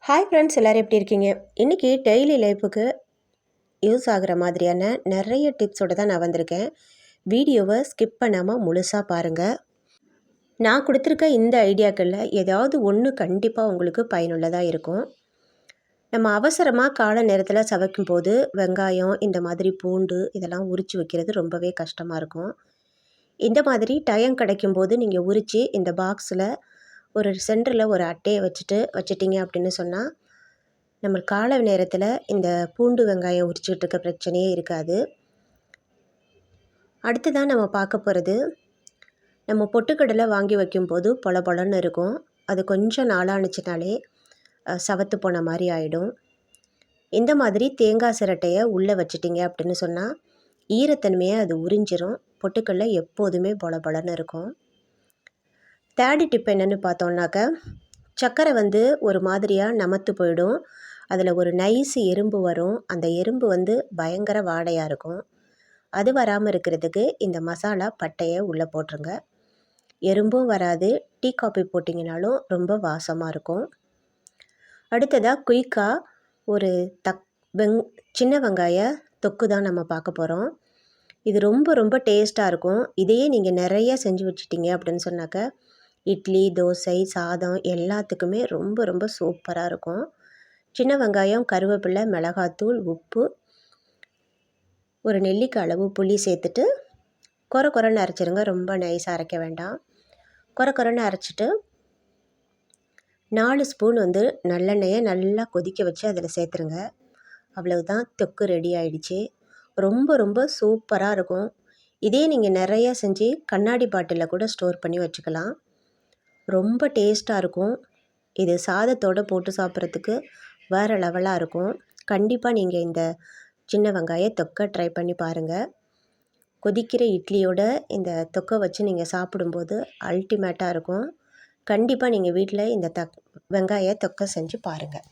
Hi friends, எல்லோரும் எப்படி இருக்கீங்க? இன்றைக்கி டெய்லி லைஃபுக்கு யூஸ் ஆகிற மாதிரியான நிறைய டிப்ஸோடு தான் நான் வந்திருக்கேன். வீடியோவை ஸ்கிப் பண்ணாமல் முழுசாக பாருங்கள். நான் கொடுத்துருக்க இந்த ஐடியாக்களில் ஏதாவது ஒன்று கண்டிப்பாக உங்களுக்கு பயனுள்ளதாக இருக்கும். நம்ம அவசரமாக காலை நேரத்தில் சமைக்கும் போது வெங்காயம், இந்த மாதிரி பூண்டு இதெல்லாம் உரித்து வைக்கிறது ரொம்பவே கஷ்டமாக இருக்கும். இந்த மாதிரி டைம் கிடைக்கும்போது நீங்கள் உரித்து இந்த பாக்ஸில் ஒரு சென்டரில் ஒரு அட்டையை வச்சிட்டிங்க அப்படின்னு சொன்னால் நம்ம காலை நேரத்தில் இந்த பூண்டு வெங்காயம் உரிச்சிக்கிட்டு இருக்க பிரச்சனையே இருக்காது. அடுத்து தான் நம்ம பார்க்க போகிறது, நம்ம பொட்டுக்கடலை வாங்கி வைக்கும்போது பொல பொலன்னு இருக்கும். அது கொஞ்சம் நாளானுச்சுனாலே சவத்து போன மாதிரி ஆகிடும். இந்த மாதிரி தேங்காய் சிரட்டையை உள்ளே வச்சிட்டிங்க அப்படின்னு சொன்னால் ஈரத்தன்மையை அது உறிஞ்சிரும். பொட்டுக்கடலை எப்போதுமே பொல பொலன்னு இருக்கும். தேர்டு டிப் என்னென்னு பார்த்தோம்னாக்க, சர்க்கரை ஒரு மாதிரியாக நமத்து போயிடும். அதில் ஒரு நைஸ் எறும்பு வரும். அந்த எறும்பு பயங்கர வாடையாக இருக்கும். அது வராமல் இருக்கிறதுக்கு இந்த மசாலா பட்டையை உள்ளே போட்டுருங்க. எறும்பும் வராது. டீ காஃபி போட்டிங்கனாலும் ரொம்ப வாசமாக இருக்கும். அடுத்ததாக குயிக்காக ஒரு சின்ன வெங்காய தொக்கு தான் நம்ம பார்க்க போகிறோம். இது ரொம்ப ரொம்ப டேஸ்ட்டாக இருக்கும். இதையே நீங்கள் நிறைய செஞ்சு வச்சிட்டிங்க அப்படின்னு சொன்னாக்க இட்லி, தோசை, சாதம் எல்லாத்துக்குமே ரொம்ப ரொம்ப சூப்பராக இருக்கும். சின்ன வெங்காயம், கருவேப்பிலை, மிளகாத்தூள், உப்பு, ஒரு நெல்லிக்காய் அளவு புளி சேர்த்துட்டு கொரன்னு அரைச்சிருங்க. ரொம்ப நைஸாக அரைக்க வேண்டாம். கொரன்னு அரைச்சிட்டு 4 ஸ்பூன் நல்லெண்ணெயை நல்லா கொதிக்க வச்சு அதில் சேர்த்துருங்க. அவ்வளவுதான், தொக்கு ரெடி ஆகிடுச்சு. ரொம்ப ரொம்ப சூப்பராக இருக்கும். இதே நீங்கள் நிறைய செஞ்சு கண்ணாடி பாட்டிலில் கூட ஸ்டோர் பண்ணி வச்சுக்கலாம். ரொம்ப டேஸ்ட்டாக இருக்கும். இது சாதத்தோடு போட்டு சாப்பிட்றதுக்கு வேறு லெவலாக இருக்கும். கண்டிப்பாக நீங்கள் இந்த சின்ன வெங்காய தொக்கை ட்ரை பண்ணி பாருங்கள். கொதிக்கிற இட்லியோட இந்த தொக்கை வச்சு நீங்கள் சாப்பிடும்போது அல்டிமேட்டாக இருக்கும். கண்டிப்பாக நீங்கள் வீட்டில் இந்த வெங்காய தொக்கை செஞ்சு பாருங்கள்.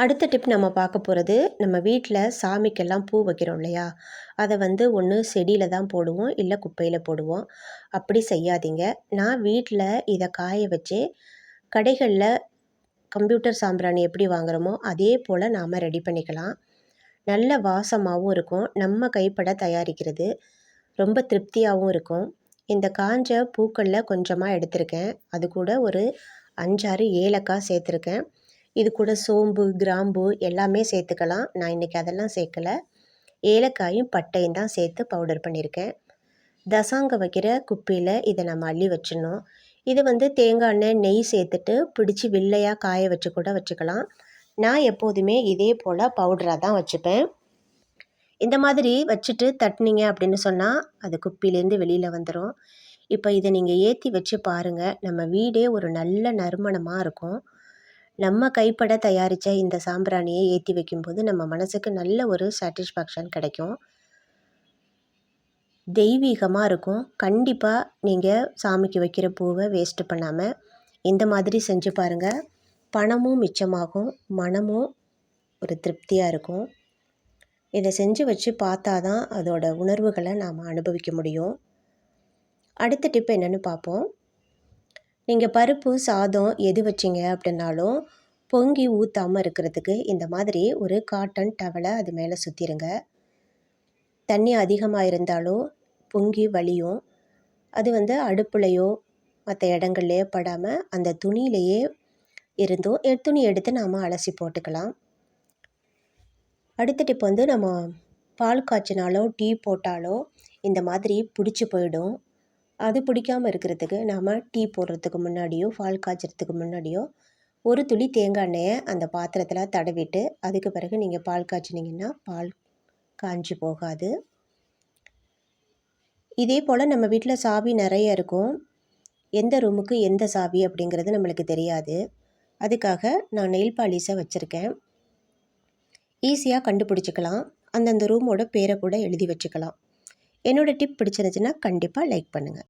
அடுத்த டிப் நம்ம பார்க்க போகிறது, நம்ம வீட்டில் சாமிக்கெல்லாம் பூ வைக்கிறோம் இல்லையா, அதை ஒன்று செடியில் தான் போடுவோம், இல்லை குப்பையில் போடுவோம். அப்படி செய்யாதீங்க. நான் வீட்டில் இதை காய வச்சு கடைகளில் கம்ப்யூட்டர் சாம்பிராணி எப்படி வாங்குகிறோமோ அதே போல் நாம் ரெடி பண்ணிக்கலாம். நல்ல வாசமாகவும் இருக்கும். நம்ம கைப்பட தயாரிக்கிறது ரொம்ப திருப்தியாகவும் இருக்கும். இந்த காஞ்ச பூக்களில் கொஞ்சமாக எடுத்திருக்கேன். அது கூட ஒரு 5-6 ஏலக்காய் சேர்த்துருக்கேன். இது கூட சோம்பு, கிராம்பு எல்லாமே சேர்த்துக்கலாம். நான் இன்றைக்கி அதெல்லாம் சேர்க்கலை. ஏலக்காயும் பட்டையும் தான் சேர்த்து பவுடர் பண்ணியிருக்கேன். தசாங்க வைக்கிற குப்பியில் இதை நம்ம அள்ளி வச்சிடணும். இது தேங்காய் எண்ணெய், நெய் சேர்த்துட்டு பிடிச்சி வில்லையாக காய வச்சு கூட வச்சுக்கலாம். நான் எப்போதுமே இதே போல் பவுடராக தான் வச்சுப்பேன். இந்த மாதிரி வச்சுட்டு தட்டினீங்க அப்படின்னு சொன்னால் அது குப்பிலேருந்து வெளியில் வந்துடும். இப்போ இதை நீங்கள் ஏற்றி வச்சு பாருங்கள். நம்ம வீடே ஒரு நல்ல நறுமணமாக இருக்கும். நம்ம கைப்பட தயாரித்த இந்த சாம்பிராணியை ஏற்றி வைக்கும்போது நம்ம மனசுக்கு நல்ல ஒரு சாட்டிஸ்ஃபேக்ஷன் கிடைக்கும். தெய்வீகமாக இருக்கும். கண்டிப்பாக நீங்கள் சாமிக்கு வைக்கிற பூவை வேஸ்ட்டு பண்ணாமல் இந்த மாதிரி செஞ்சு பாருங்கள். பணமும் மிச்சமாகும், மனமும் ஒரு திருப்தியாக இருக்கும். இதை செஞ்சு வச்சு பார்த்தா தான் அதோட உணர்வுகளை நாம் அனுபவிக்க முடியும். அடுத்த டிப் என்னென்னு பார்ப்போம். நீங்கள் பருப்பு, சாதம் எது வச்சிங்க அப்படின்னாலும் பொங்கி ஊற்றாமல் இருக்கிறதுக்கு இந்த மாதிரி ஒரு காட்டன் டவலை அது மேலே சுற்றிடுங்க. தண்ணி அதிகமாக இருந்தாலோ பொங்கி வலியும். அது அடுப்புலையோ மற்ற இடங்கள்லையோ படாமல் அந்த துணியிலையே இருந்தும் துணி எடுத்து நாம் அலசி போட்டுக்கலாம். அடுத்த டிப் நம்ம பால் காய்ச்சினாலோ டீ போட்டாலோ இந்த மாதிரி பிடிச்சி போயிடும். அது பிடிக்காமல் இருக்கிறதுக்கு நாம் டீ போடுறதுக்கு முன்னாடியோ பால் காய்ச்சறதுக்கு முன்னாடியோ ஒரு துளி தேங்காய் எண்ணெயை அந்த பாத்திரத்தில் தடவிட்டு அதுக்கு பிறகு நீங்கள் பால் காய்ச்சினீங்கன்னா பால் காஞ்சி போகாது. இதே போல் நம்ம வீட்டில் சாவி நிறைய இருக்கும். எந்த ரூமுக்கு எந்த சாவி அப்படிங்கிறது நம்மளுக்கு தெரியாது. அதுக்காக நான் நெயில் பாலிஷை வச்சுருக்கேன். ஈஸியாக கண்டுபிடிச்சிக்கலாம். அந்தந்த ரூமோட பேரை கூட எழுதி வச்சுக்கலாம். என்னோடய டிப் பிடிச்சிருந்துச்சுன்னா கண்டிப்பாக லைக் பண்ணுங்கள்.